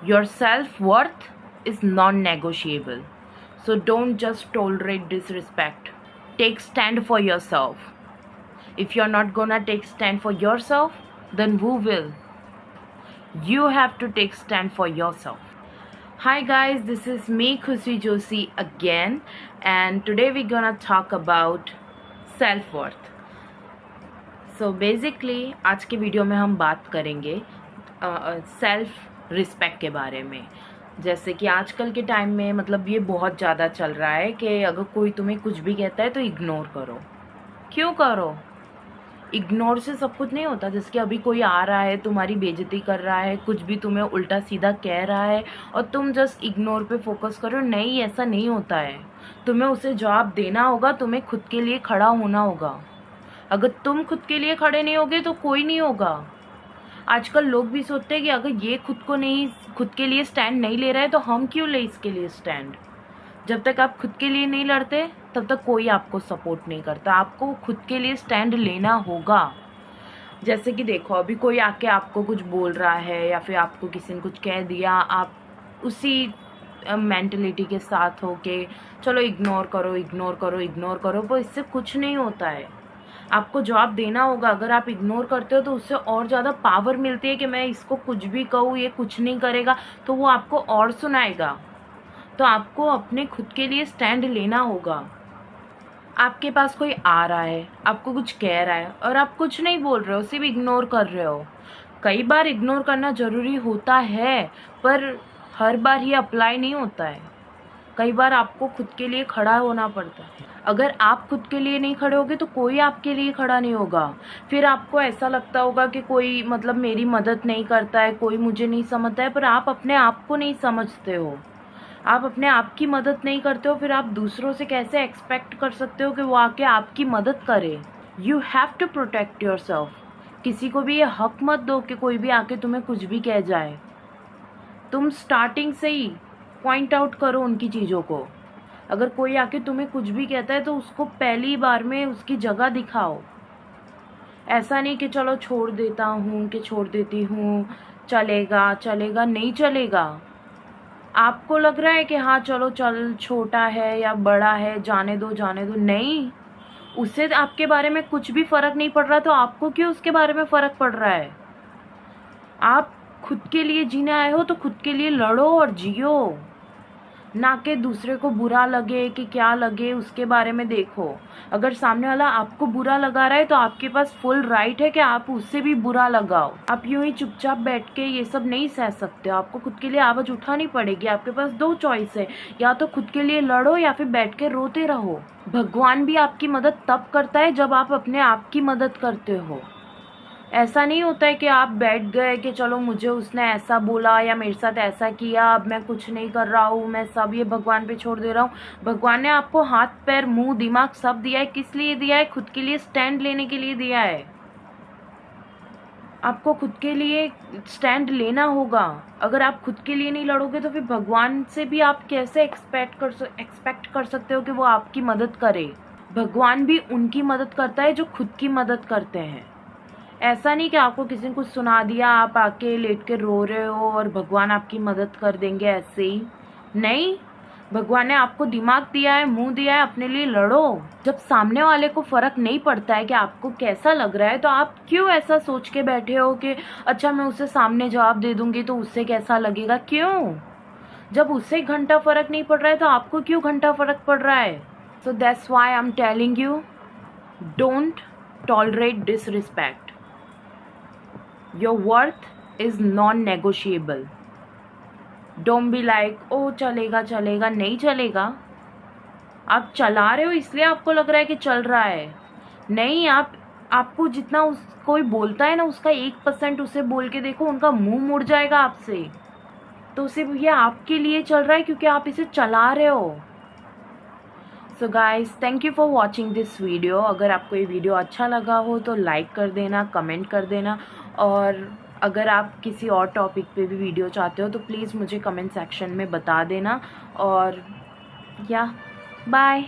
Your self-worth is non-negotiable. So don't just tolerate disrespect. Take stand for yourself. If you're not gonna take stand for yourself, then who will? You have to take stand for yourself. Hi guys, this is me Khushi Joshi again, and today we're gonna talk about self-worth. So basically आज के video में हम बात करेंगे self respect के बारे में। जैसे कि आजकल के टाइम में मतलब ये बहुत ज़्यादा चल रहा है कि अगर कोई तुम्हें कुछ भी कहता है तो इग्नोर करो। क्यों करो? इग्नोर से सब कुछ नहीं होता। जैसे कि अभी कोई आ रहा है, तुम्हारी बेइज्जती कर रहा है, कुछ भी तुम्हें उल्टा सीधा कह रहा है और तुम जस्ट इग्नोर पे फोकस करो। नहीं, ऐसा नहीं होता है। तुम्हें उसे जवाब देना होगा, तुम्हें खुद के लिए खड़ा होना होगा। अगर तुम खुद के लिए खड़े नहीं होगे तो कोई नहीं होगा। आजकल लोग भी सोचते हैं कि अगर ये खुद के लिए स्टैंड नहीं ले रहा है तो हम क्यों ले इसके लिए स्टैंड। जब तक आप खुद के लिए नहीं लड़ते तब तक कोई आपको सपोर्ट नहीं करता। आपको खुद के लिए स्टैंड लेना होगा। जैसे कि देखो, अभी कोई आके आपको कुछ बोल रहा है या फिर आपको किसी ने कुछ कह दिया, आप उसी मेंटलिटी के साथ हो के चलो इग्नोर करो इग्नोर करो इग्नोर करो, वो इससे कुछ नहीं होता है। आपको जवाब देना होगा। अगर आप इग्नोर करते हो तो उससे और ज़्यादा पावर मिलती है कि मैं इसको कुछ भी कहूँ ये कुछ नहीं करेगा, तो वो आपको और सुनाएगा। तो आपको अपने खुद के लिए स्टैंड लेना होगा। आपके पास कोई आ रहा है, आपको कुछ कह रहा है और आप कुछ नहीं बोल रहे हो, सिर्फ इग्नोर कर रहे हो। कई बार इग्नोर करना ज़रूरी होता है, पर हर बार ये अप्लाई नहीं होता है। कई बार आपको खुद के लिए खड़ा होना पड़ता है। अगर आप खुद के लिए नहीं खड़े होगे तो कोई आपके लिए खड़ा नहीं होगा। फिर आपको ऐसा लगता होगा कि कोई मतलब मेरी मदद नहीं करता है, कोई मुझे नहीं समझता है, पर आप अपने आप को नहीं समझते हो। आप अपने आप की मदद नहीं करते हो, फिर आप दूसरों से कैसे एक्सपेक्ट कर सकते हो कि वो आके आपकी मदद करे। You have to protect yourself. किसी को भी ये हक मत दो कि कोई भी आके तुम्हें कुछ भी कह जाए। तुम स्टार्टिंग से ही पॉइंट आउट करो उनकी चीज़ों को। अगर कोई आके तुम्हें कुछ भी कहता है तो उसको पहली बार में उसकी जगह दिखाओ। ऐसा नहीं कि चलो छोड़ देता हूँ कि छोड़ देती हूँ, चलेगा चलेगा, नहीं चलेगा। आपको लग रहा है कि हाँ चलो चल, छोटा है या बड़ा है, जाने दो जाने दो, नहीं। उससे आपके बारे में कुछ भी फर्क नहीं पड़ रहा तो आपको क्यों उसके बारे में फर्क पड़ रहा है। आप खुद के लिए जीने आए हो तो खुद के लिए लड़ो और जियो, ना कि दूसरे को बुरा लगे कि क्या लगे उसके बारे में देखो। अगर सामने वाला आपको बुरा लगा रहा है तो आपके पास फुल राइट है कि आप उससे भी बुरा लगाओ। आप यूं ही चुपचाप बैठ के ये सब नहीं सह सकते हो। आपको खुद के लिए आवाज़ उठानी पड़ेगी। आपके पास दो चॉइस है, या तो खुद के लिए लड़ो या फिर बैठ के रोते रहो। भगवान भी आपकी मदद तब करता है जब आप अपने आप की मदद करते हो। ऐसा नहीं होता है कि आप बैठ गए कि चलो मुझे उसने ऐसा बोला या मेरे साथ ऐसा किया, अब मैं कुछ नहीं कर रहा हूँ, मैं सब ये भगवान पे छोड़ दे रहा हूँ। भगवान ने आपको हाथ पैर मुंह दिमाग सब दिया है। किस लिए दिया है? खुद के लिए स्टैंड लेने के लिए दिया है। आपको खुद के लिए स्टैंड लेना होगा। अगर आप खुद के लिए नहीं लड़ोगे तो फिर भगवान से भी आप कैसे एक्सपेक्ट कर सकते हो कि वो आपकी मदद करे। भगवान भी उनकी मदद करता है जो खुद की मदद करते हैं। ऐसा नहीं कि आपको किसी ने कुछ सुना दिया, आप आके लेट के रो रहे हो और भगवान आपकी मदद कर देंगे ऐसे ही। नहीं, भगवान ने आपको दिमाग दिया है, मुंह दिया है, अपने लिए लड़ो। जब सामने वाले को फर्क नहीं पड़ता है कि आपको कैसा लग रहा है तो आप क्यों ऐसा सोच के बैठे हो कि अच्छा मैं उसे सामने जवाब दे दूंगी तो उससे कैसा लगेगा। क्यों? जब उससे घंटा फर्क नहीं पड़ रहा है तो आपको क्यों घंटा फर्क पड़ रहा है। So that's why I am telling you, don't tolerate disrespect. Your worth is non-negotiable. Don't be like, ओ चलेगा चलेगा, नहीं चलेगा। आप चला रहे हो इसलिए आपको लग रहा है कि चल रहा है। नहीं, आपको जितना कोई बोलता है ना उसका 1% उसे बोल के देखो, उनका मुंह मुड़ जाएगा आपसे। तो सिर्फ ये आपके लिए चल रहा है क्योंकि आप इसे चला रहे हो। So guys, thank you for watching this video. अगर आपको ये वीडियो अच्छा लगा हो तो लाइक कर देना, कमेंट कर देना, और अगर आप किसी और टॉपिक पे भी वीडियो चाहते हो तो प्लीज़ मुझे कमेंट सेक्शन में बता देना। और या बाय।